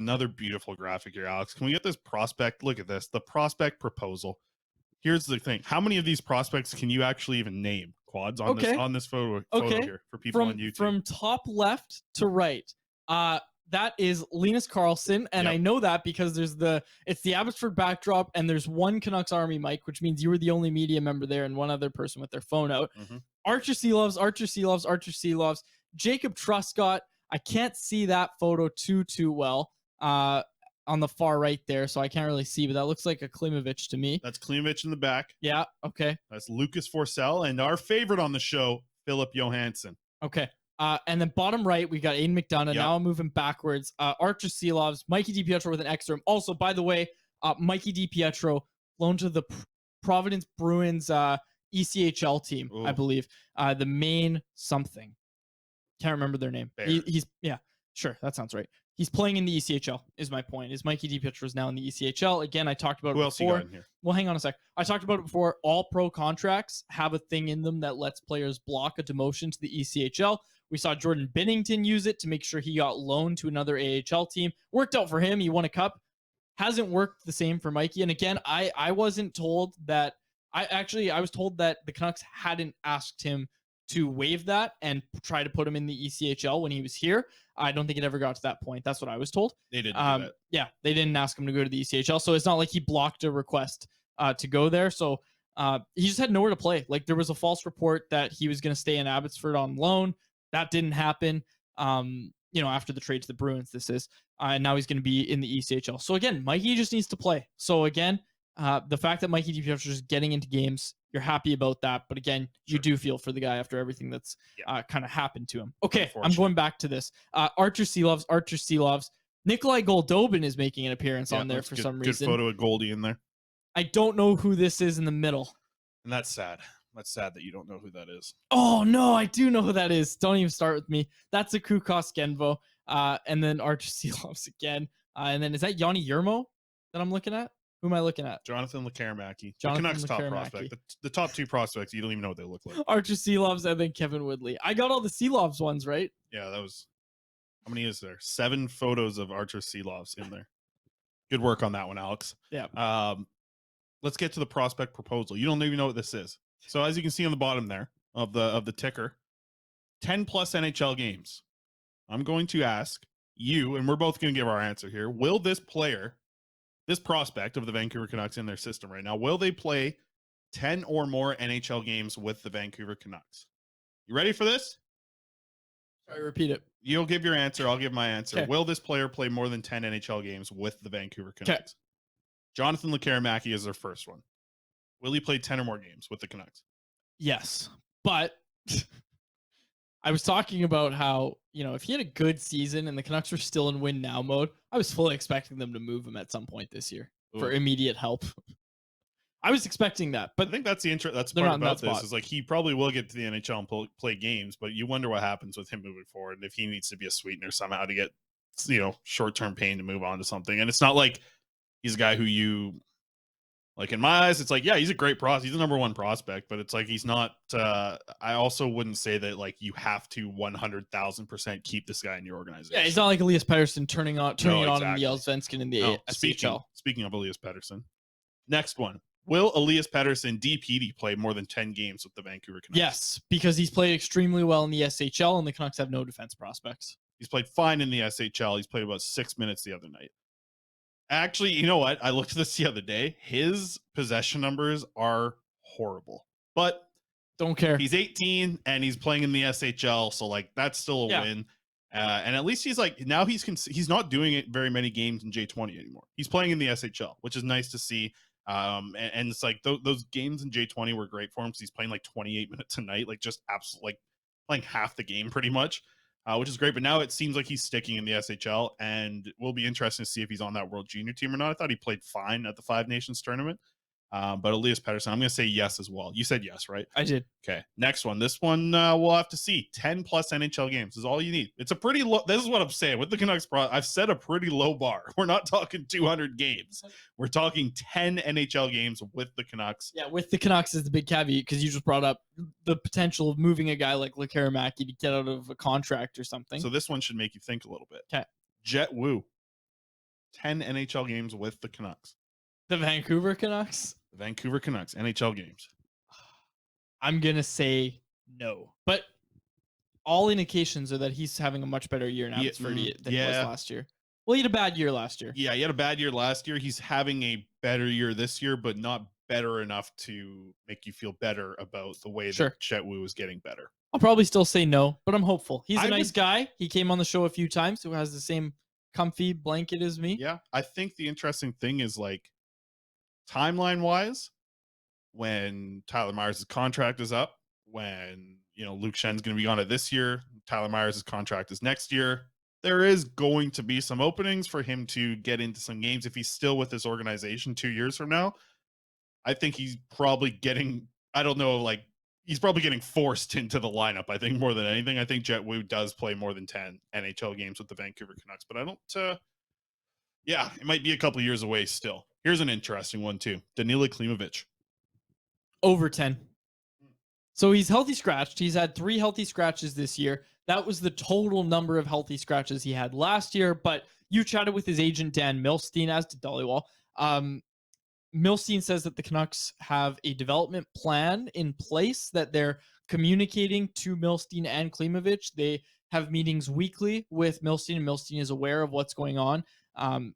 another beautiful graphic here, Alex. Can we get this prospect? Look at this, the prospect proposal. Here's the thing: how many of these prospects can you actually even name? Quads on this photo here for people on YouTube. From top left to right, that is Linus Karlsson, and I know that because it's the Abbotsford backdrop, and there's one Canucks Army mic, which means you were the only media member there, and one other person with their phone out. Archer Seeloves, Jacob Truscott. I can't see that photo too well on the far right there, so I can't really see, but that looks like a Klimovich to me. That's Klimovich in the back. Yeah, okay. That's Lucas Forsell, and our favorite on the show, Philip Johansson. Okay. And then bottom right, we got Aiden McDonough. Now I'm moving backwards. Archer Seeloves, Mikey DiPietro with an extra. Also, by the way, Mikey DiPietro loaned to the Providence Bruins ECHL team, I believe. The main something. Can't remember their name. Sure, that sounds right. He's playing in the ECHL, is my point. Is Mikey DiPietro is now in the ECHL. Again, I talked about it before. Who else you got in here? Well, hang on a sec. I talked about it before. All pro contracts have a thing in them that lets players block a demotion to the ECHL. We saw Jordan Binnington use it to make sure he got loaned to another AHL team. Worked out for him. He won a cup. Hasn't worked the same for Mikey. And again, I wasn't told that. I was told that the Canucks hadn't asked him to waive that and try to put him in the ECHL when he was here. I don't think it ever got to that point. That's what I was told. They didn't do that. Yeah, they didn't ask him to go to the ECHL. So it's not like he blocked a request to go there. So he just had nowhere to play. Like, there was a false report that he was going to stay in Abbotsford on loan. That didn't happen. After the trade to the Bruins, this is. And now he's going to be in the ECHL. So again, Mikey just needs to play. So again, the fact that Mikey DiPietro is getting into games, you're happy about that. But again, you do feel for the guy after everything that's kind of happened to him. Okay, I'm going back to this. Archer Seeloves. Nikolai Goldobin is making an appearance on there for some reason. Good photo of Goldie in there. I don't know who this is in the middle. And that's sad. That's sad that you don't know who that is. Oh, no, I do know who that is. Don't even start with me. That's a Kukos Genvo. And then Archer Seeloves again. And then is that Yanni Yermo that I'm looking at? Who am I looking at? Jonathan Lekarmaki. The Canucks top prospect. The top two prospects, you don't even know what they look like. Archer Seeloves and then Kevin Woodley. I got all the Seeloves ones, right? Yeah, that was... How many is there? 7 photos of Archer Seeloves in there. Good work on that one, Alex. Yeah. Let's get to the prospect proposal. You don't even know what this is. So as you can see on the bottom there of the ticker, 10 plus NHL games. I'm going to ask you, and we're both going to give our answer here. Will this prospect of the Vancouver Canucks in their system right now, will they play 10 or more NHL games with the Vancouver Canucks? You ready for this? Sorry, repeat it. You'll give your answer. I'll give my answer. Okay. Will this player play more than 10 NHL games with the Vancouver Canucks? Jonathan Lekarmaki is their first one. Will he play 10 or more games with the Canucks? Yes, but I was talking about how, if he had a good season and the Canucks were still in win now mode, I was fully expecting them to move him at some point this year for immediate help. I was expecting that, but I think that's that's part about this is like he probably will get to the NHL and play games, but you wonder what happens with him moving forward and if he needs to be a sweetener somehow to get short-term pain to move on to something. And it's not like he's a guy who you like in my eyes. It's like, yeah, he's a great prospect. He's the number one prospect, but it's like he's not. I also wouldn't say that like you have to 100,000% keep this guy in your organization. Yeah, he's not like Elias Pettersson turning it on in the Allsvenskan in the SHL. Speaking of Elias Pettersson, next one. Will Elias Pettersson DPD play more than 10 games with the Vancouver Canucks? Yes, because he's played extremely well in the SHL, and the Canucks have no defense prospects. He's played fine in the SHL. He's played about 6 minutes the other night. Actually, you know what? I looked at this the other day. His possession numbers are horrible. But don't care. He's 18, and he's playing in the SHL, so like that's still a win. And at least he's like, now he's not doing it very many games in J20 anymore. He's playing in the SHL, which is nice to see. And it's like those games in J20 were great for him because he's playing like 28 minutes a night, like just absolutely like playing half the game pretty much, which is great. But now it seems like he's sticking in the SHL, and will be interesting to see if he's on that World Junior team or not. I thought he played fine at the Five Nations tournament. But Elias Pettersson, I'm going to say yes as well. You said yes, right? I did. Okay. Next one. This one we'll have to see. 10 plus NHL games is all you need. It's a pretty low. This is what I'm saying with the Canucks. I've set a pretty low bar. We're not talking 200 games. We're talking 10 NHL games with the Canucks. Yeah, with the Canucks is the big caveat because you just brought up the potential of moving a guy like Lekarmaki to get out of a contract or something. So this one should make you think a little bit. Okay. Jet Wu. 10 NHL games with the Canucks. The Vancouver Canucks? The Vancouver Canucks, NHL games. I'm going to say no. But all indications are that he's having a much better year in Abbotsford than he was last year. Well, he had a bad year last year. Yeah, he had a bad year last year. He's having a better year this year, but not better enough to make you feel better about the way that Chet Wu is getting better. I'll probably still say no, but I'm hopeful. He's a nice guy. He came on the show a few times, who has the same comfy blanket as me. Yeah, I think the interesting thing is, like, timeline-wise, when Tyler Myers' contract is up, when, Luke Schen's going to be gone at this year, Tyler Myers' contract is next year, there is going to be some openings for him to get into some games if he's still with this organization 2 years from now. I think he's probably getting, I don't know, like, he's probably getting forced into the lineup, I think, more than anything. I think Chet Wu does play more than 10 NHL games with the Vancouver Canucks, but I don't, yeah, it might be a couple years away still. Here's an interesting one, too. Danila Klimovich. Over 10. So he's healthy scratched. He's had 3 healthy scratches this year. That was the total number of healthy scratches he had last year, but you chatted with his agent, Dan Milstein, as did Dollywall. Milstein says that the Canucks have a development plan in place that they're communicating to Milstein and Klimovich. They have meetings weekly with Milstein, and Milstein is aware of what's going on.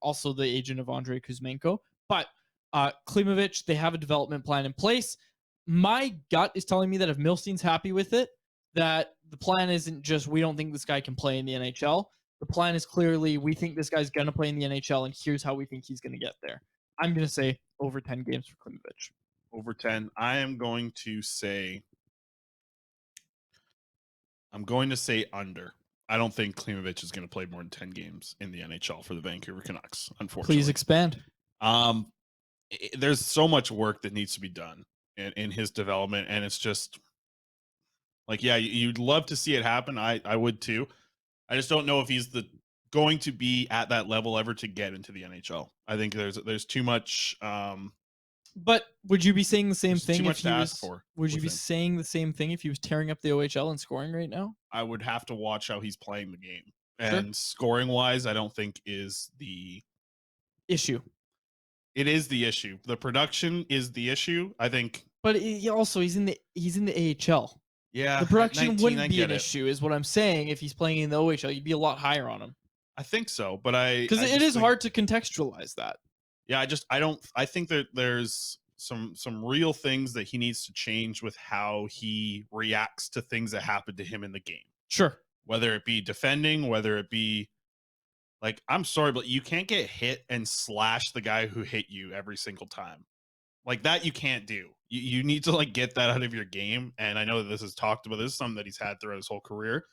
Also the agent of Andrei Kuzmenko. But Klimovich, they have a development plan in place. My gut is telling me that if Milstein's happy with it, that the plan isn't just, we don't think this guy can play in the NHL. The plan is clearly, we think this guy's going to play in the NHL, and here's how we think he's going to get there. I'm going to say over 10 games for Klimovich. Over 10. I am going to say under. I don't think Klimovich is going to play more than 10 games in the NHL for the Vancouver Canucks, unfortunately. Please expand. There's so much work that needs to be done in his development, and it's just like, yeah, you'd love to see it happen. I would too. I just don't know if he's going to be at that level ever to get into the NHL. I think there's too much. But would you be saying the same thing if he was? Would you be him. saying the same thing if he was tearing up the OHL and scoring right now? I would have to watch how he's playing the game, and scoring wise, I don't think is the issue. It is the issue. The production is the issue, I think. But also, he's in the AHL. Yeah, the production wouldn't be an issue, is what I'm saying. If he's playing in the OHL, you'd be a lot higher on him. I think so, but because it is hard to contextualize that. Yeah, I think that there's some real things that he needs to change with how he reacts to things that happen to him in the game. Sure. Whether it be defending, whether it be, like, I'm sorry, but you can't get hit and slash the guy who hit you every single time. Like, that you can't do. You need to, like, get that out of your game. And I know that this is talked about. This is something that he's had throughout his whole career,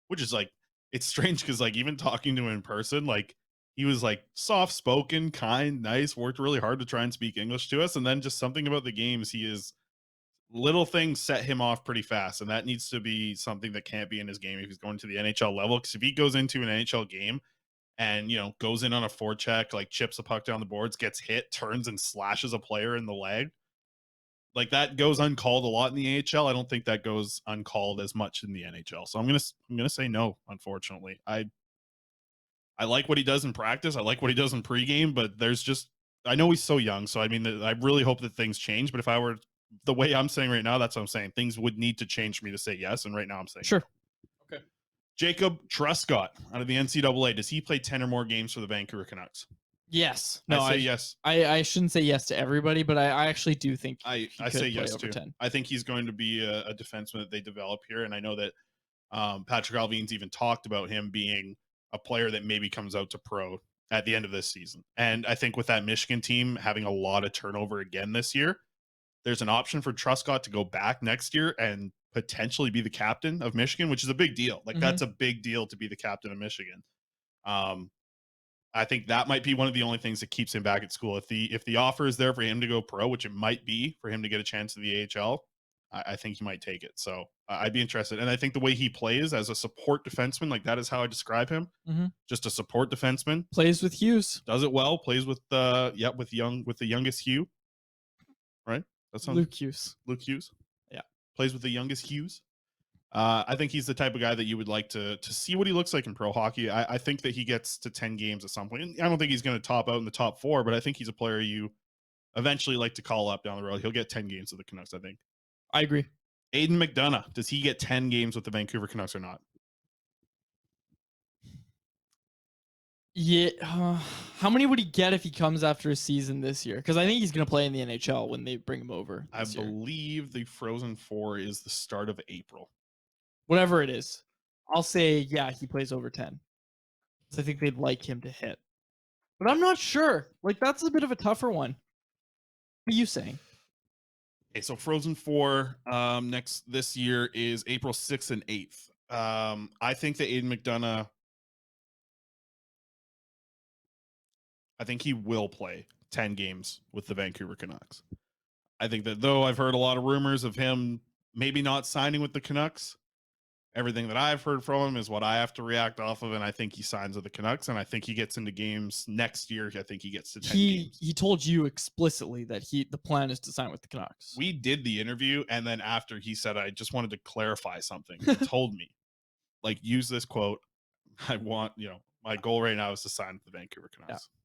which is, like, it's strange because, like, even talking to him in person, like, he was, like, soft-spoken, kind, nice, worked really hard to try and speak English to us. And then just something about the games, little things set him off pretty fast. And that needs to be something that can't be in his game if he's going to the NHL level. Because if he goes into an NHL game and, goes in on a forecheck, like, chips a puck down the boards, gets hit, turns and slashes a player in the leg, like, that goes uncalled a lot in the AHL. I don't think that goes uncalled as much in the NHL. So I'm gonna say no, unfortunately. I like what he does in practice. I like what he does in pregame, but I know he's so young. So, I mean, I really hope that things change. But if I were the way I'm saying right now, that's what I'm saying. Things would need to change for me to say yes. And right now I'm saying sure. No. Okay. Jacob Truscott out of the NCAA. Does he play 10 or more games for the Vancouver Canucks? Yes. No, I say yes. I shouldn't say yes to everybody, but I actually do think I say yes too. 10. I think he's going to be a defenseman that they develop here. And I know that Patrick Alvin's even talked about him being a player that maybe comes out to pro at the end of this season. And I think with that Michigan team having a lot of turnover again this year, there's an option for Truscott to go back next year and potentially be the captain of Michigan, which is a big deal. Like, that's a big deal to be the captain of Michigan. I think that might be one of the only things that keeps him back at school. If the offer is there for him to go pro, which it might be for him to get a chance to the AHL, I think he might take it. So I'd be interested. And I think the way he plays as a support defenseman, like, that is how I describe him. Just a support defenseman. Plays with Hughes. Does it well. Plays with the youngest Hugh. Right? That sounds Luke Hughes. Luke Hughes. Yeah. Plays with the youngest Hughes. I think he's the type of guy that you would like to see what he looks like in pro hockey. I think that he gets to 10 games at some point. I don't think he's going to top out in the top 4, but I think he's a player you eventually like to call up down the road. He'll get 10 games with the Canucks, I think. I agree. Aiden McDonough, does he get 10 games with the Vancouver Canucks or not? Yeah. How many would he get if he comes after a season this year? Because I think he's going to play in the NHL when they bring him over. I believe the Frozen 4 is the start of April. Whatever it is. I'll say, yeah, he plays over 10. So I think they'd like him to hit. But I'm not sure. Like, that's a bit of a tougher one. What are you saying? Okay, so Frozen 4 this year is April 6th and 8th. I think that Aiden McDonough, I think he will play 10 games with the Vancouver Canucks. I think that though I've heard a lot of rumors of him maybe not signing with the Canucks, everything that I've heard from him is what I have to react off of, and I think he signs with the Canucks, and I think he gets into games next year. I think he gets to 10 games. He told you explicitly that the plan is to sign with the Canucks. We did the interview, and then after he said, I just wanted to clarify something. He told me, like, use this quote. I want, my goal right now is to sign with the Vancouver Canucks. Yeah.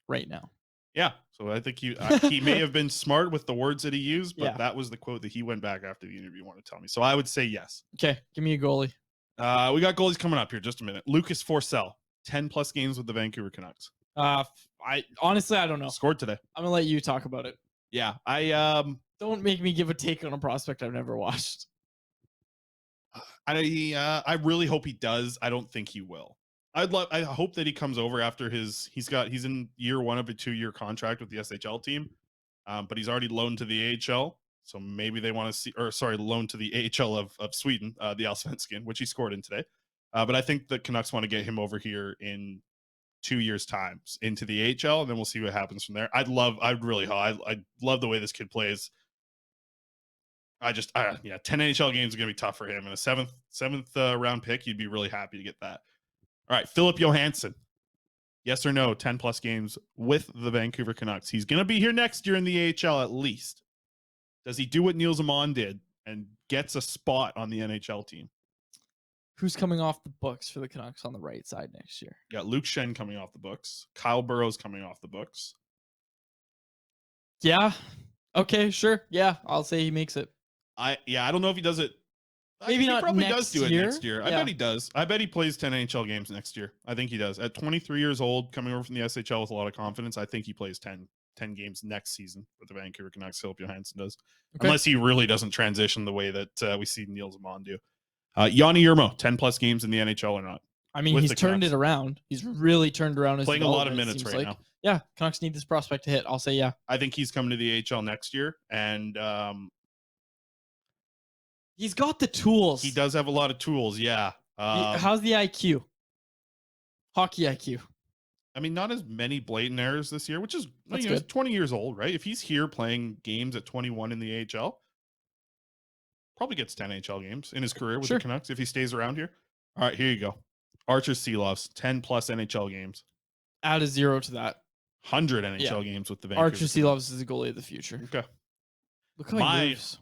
Right now. Yeah. So I think he may have been smart with the words that he used, but that was the quote that he went back after the interview wanted to tell me. So I would say yes. Okay. Give me a goalie. We got goalies coming up here. Just a minute. Lucas Forsell, 10 plus games with the Vancouver Canucks. I honestly, I don't know. Scored today. I'm gonna let you talk about it. Yeah. Don't make me give a take on a prospect I've never watched. I really hope he does. I don't think he will. I hope that he comes over after he's in year 1 of a 2-year contract with the SHL team. But he's already loaned to the AHL. So maybe they want to loaned to the AHL of Sweden, the Allsvenskan, which he scored in today. But I think the Canucks want to get him over here in 2 years' time into the AHL, and then we'll see what happens from there. I love the way this kid plays. 10 NHL games are going to be tough for him. And a seventh round pick, you'd be really happy to get that. All right, Philip Johansson. Yes or no, 10 plus games with the Vancouver Canucks. He's going to be here next year in the AHL at least. Does he do what Niels Amon did and gets a spot on the NHL team? Who's coming off the books for the Canucks on the right side next year? Yeah, Luke Schenn coming off the books. Kyle Burrows coming off the books. Yeah. Okay, sure. Yeah, I'll say he makes it. I don't know if he does it. Maybe not. He probably next does do year. it next year. I bet he does. I bet he plays 10 NHL games next year. I think he does. At 23 years old, coming over from the SHL with a lot of confidence, I think he plays 10 games next season with the Vancouver Canucks. Philip Johansson does. Okay. Unless he really doesn't transition the way that we see Niels Amon do. Yanni Yermo, 10 plus games in the NHL or not? I mean, he's turned it around. He's really turned around his playing a lot of minutes right now. Yeah, Canucks need this prospect to hit. I'll say yeah. I think he's coming to the AHL next year, and he's got the tools. He does have a lot of tools, yeah. How's the IQ? Hockey IQ. I mean, not as many blatant errors this year, which is he's 20 years old, right? If he's here playing games at 21 in the AHL, probably gets 10 NHL games in his career with the Canucks if he stays around here. All right, here you go. Archer Seelovs, 10 plus NHL games. Add a 0 to that. 100 NHL games with the Vancouver Archer Seelovs is the goalie of the future. Okay. Look how he moves.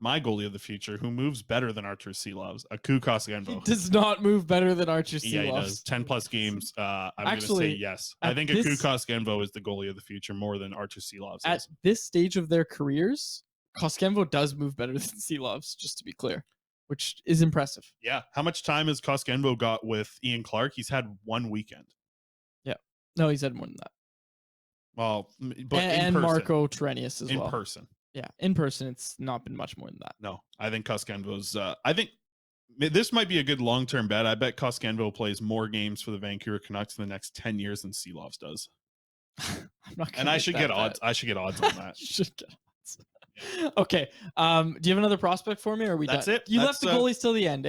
My goalie of the future, who moves better than Archer Seelovs, Aku Koskinen. He does not move better than Archer Seelovs. Yeah, he does. 10 plus games. I'm going to say yes. I think Aku Koskinen is the goalie of the future more than Archer Seelovs. At this stage of their careers, Koskinen does move better than Seelovs, just to be clear, which is impressive. Yeah. How much time has Koskinen got with Ian Clark? He's had 1 weekend. Yeah. No, he's had more than that. Well, but and Marco Trenius as well. In person. Yeah, in person, it's not been much more than that. No, I think Koskinen I think this might be a good long-term bet. I bet Koskinen plays more games for the Vancouver Canucks in the next 10 years than Seelovs does. I'm not and I should get odds. I should get odds on that. You should get odds. Okay. Do you have another prospect for me, or are we That's done? it. You left the goalies till the end.